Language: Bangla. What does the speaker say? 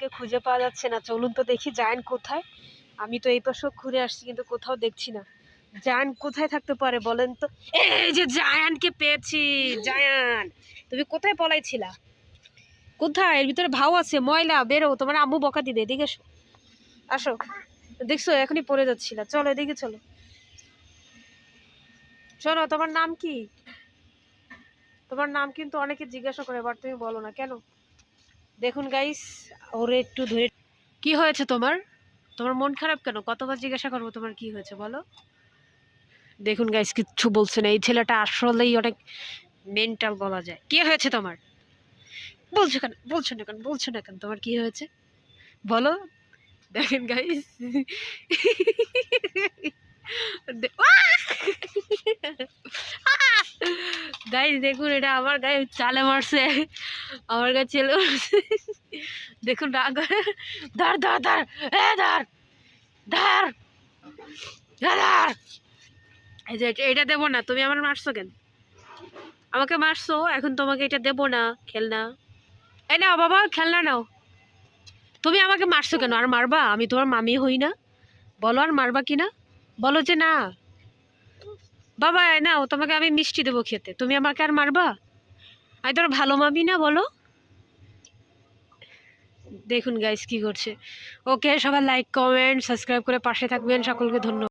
কে খুঁজে পাওয়া যাচ্ছে না। চলুন তো দেখি জায়ান্ট কোথায়। আমি তো এই পাশেও ঘুরে আসছি কিন্তু কোথাও দেখছি না। জায়ান্ট কোথায় থাকতে পারে বলেন তো? এই যে জায়ান্টকে পেয়েছি। জায়ান্ট, তুমি কোথায় পলাইছিলা? কোথায়? এর ভিতরে ভাও আছে, ময়লা, বেরো, তোমার আম্মু বকা দিবে। এদিকে এসো, আসো। দেখছো এখনই পড়ে যাচ্ছিলা। চলো এদিকে চলো। শোনো, তোমার নাম কি? তোমার নাম কিন্তু অনেকে জিজ্ঞাসা করে, বাট তুমি বলো না কেন? দেখুন গাইস, ওরে একটু ধরে। কি হয়েছে তোমার? তোমার মন খারাপ কেন? কতবার জিজ্ঞাসা করবো তোমার কি হয়েছে বলো? দেখুন গাইস, কিচ্ছু বলছে না। এই ছেলেটা আসলেই অনেক মেন্টাল বলা যায়। কি হয়েছে তোমার? বলছো কেন? বলছো না কেন? বলছো না কেন? তোমার কি হয়েছে বলো? দেখেন গাইস, গাইস দেখুন, এটা আমার গায়ে চালে মারছে। আমার গায়ে চেলে মারছে। দেখুন রাগ। ধর ধর ধর, এ ধর ধর ধর। এই যে এটা দেবো না। তুমি আমার মারছো কেন? আমাকে মারছো, এখন তোমাকে এটা দেবো না খেলনা। এই নাও বাবা, খেলনা নাও। তুমি আমাকে মারছো কেন? আর মারবা? আমি তোমার মামি হই না? বলো, আর মারবা কিনা? বলো যে না। বাবা নাও, তোমাকে আমি মিষ্টি দেবো খেতে, তুমি আমাকে আর মারবা? আমি তোর ভালো মামি না বলো? দেখুন গাইস কি করছে। ওকে, সবাই লাইক কমেন্ট সাবস্ক্রাইব করে পাশে থাকবেন। সকলকে ধন্যবাদ।